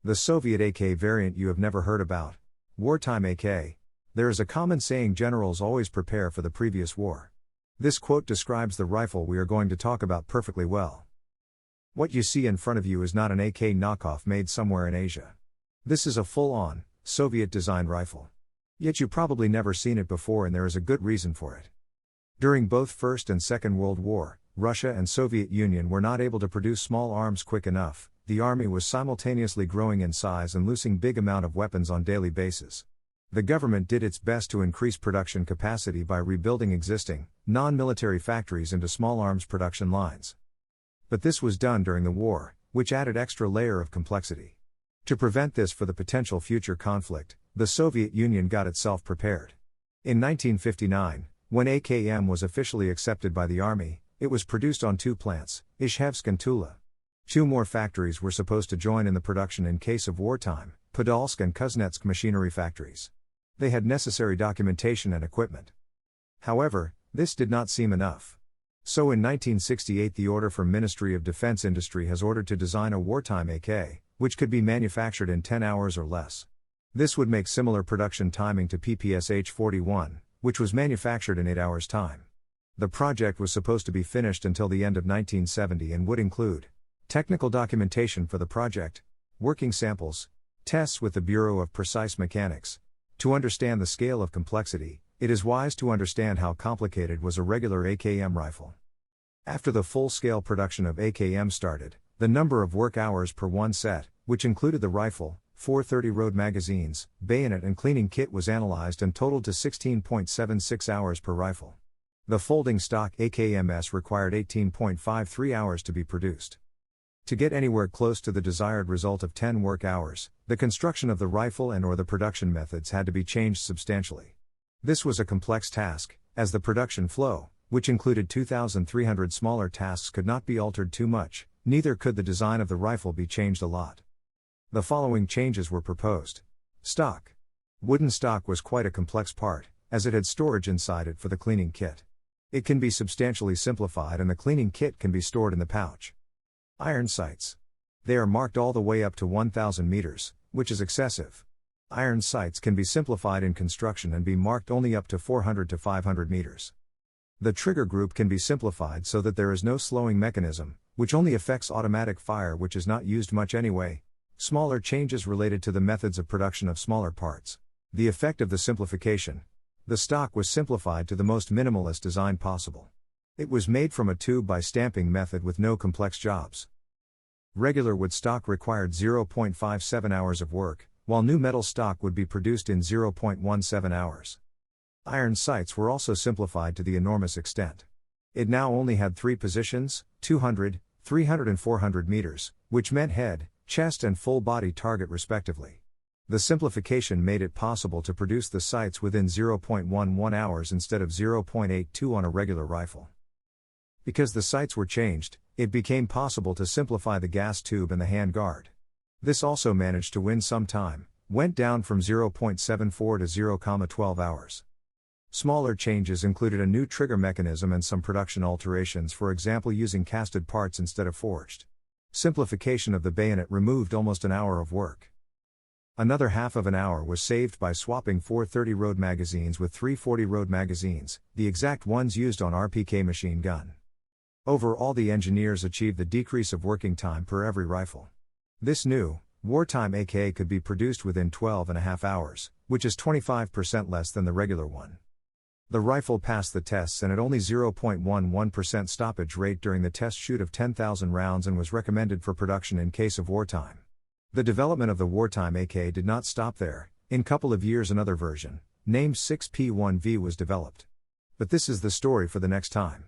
The Soviet AK variant you have never heard about. Wartime AK. There is a common saying: generals always prepare for the previous war. This quote describes the rifle we are going to talk about perfectly well. What you see in front of you is not an AK knockoff made somewhere in Asia. This is a full-on, Soviet-designed rifle. Yet you probably never seen it before, and there is a good reason for it. During both First and Second World War, Russia and Soviet Union were not able to produce small arms quick enough. The army was simultaneously growing in size and losing big amount of weapons on daily basis. The government did its best to increase production capacity by rebuilding existing, non-military factories into small arms production lines. But this was done during the war, which added extra layer of complexity. To prevent this for the potential future conflict, the Soviet Union got itself prepared. In 1959, when AKM was officially accepted by the army, it was produced on 2 plants, Izhevsk and Tula. 2 more factories were supposed to join in the production in case of wartime, Podolsk and Kuznetsk machinery factories. They had necessary documentation and equipment. However, this did not seem enough. So in 1968 the order from Ministry of Defense Industry has ordered to design a wartime AK, which could be manufactured in 10 hours or less. This would make similar production timing to PPSH-41, which was manufactured in 8 hours' time. The project was supposed to be finished until the end of 1970 and would include technical documentation for the project, working samples, tests with the Bureau of Precise Mechanics. To understand the scale of complexity, it is wise to understand how complicated was a regular AKM rifle. After the full-scale production of AKM started, the number of work hours per one set, which included the rifle, 430 road magazines, bayonet and cleaning kit, was analyzed and totaled to 16.76 hours per rifle. The folding stock AKMS required 18.53 hours to be produced. To get anywhere close to the desired result of 10 work hours, the construction of the rifle and/or the production methods had to be changed substantially. This was a complex task, as the production flow, which included 2,300 smaller tasks, could not be altered too much, neither could the design of the rifle be changed a lot. The following changes were proposed. Stock. Wooden stock was quite a complex part, as it had storage inside it for the cleaning kit. It can be substantially simplified and the cleaning kit can be stored in the pouch. Iron sights. They are marked all the way up to 1,000 meters, which is excessive. Iron sights can be simplified in construction and be marked only up to 400 to 500 meters. The trigger group can be simplified so that there is no slowing mechanism, which only affects automatic fire, which is not used much anyway. Smaller changes related to the methods of production of smaller parts. The effect of the simplification. The stock was simplified to the most minimalist design possible. It was made from a tube by stamping method with no complex jobs. Regular wood stock required 0.57 hours of work, while new metal stock would be produced in 0.17 hours. Iron sights were also simplified to the enormous extent. It now only had 3 positions, 200, 300 and 400 meters, which meant head, chest and full body target respectively. The simplification made it possible to produce the sights within 0.11 hours instead of 0.82 on a regular rifle. Because the sights were changed, it became possible to simplify the gas tube and the hand guard. This also managed to win some time, went down from 0.74 to 0.12 hours. Smaller changes included a new trigger mechanism and some production alterations, for example using casted parts instead of forged. Simplification of the bayonet removed almost an hour of work. Another half of an hour was saved by swapping 430 road magazines with 340 road magazines, the exact ones used on RPK machine gun. Overall, the engineers achieved the decrease of working time per every rifle. This new, wartime AK could be produced within 12.5 hours, which is 25% less than the regular one. The rifle passed the tests and at only 0.11% stoppage rate during the test shoot of 10,000 rounds and was recommended for production in case of wartime. The development of the wartime AK did not stop there. In a couple of years another version, named 6P1V, was developed. But this is the story for the next time.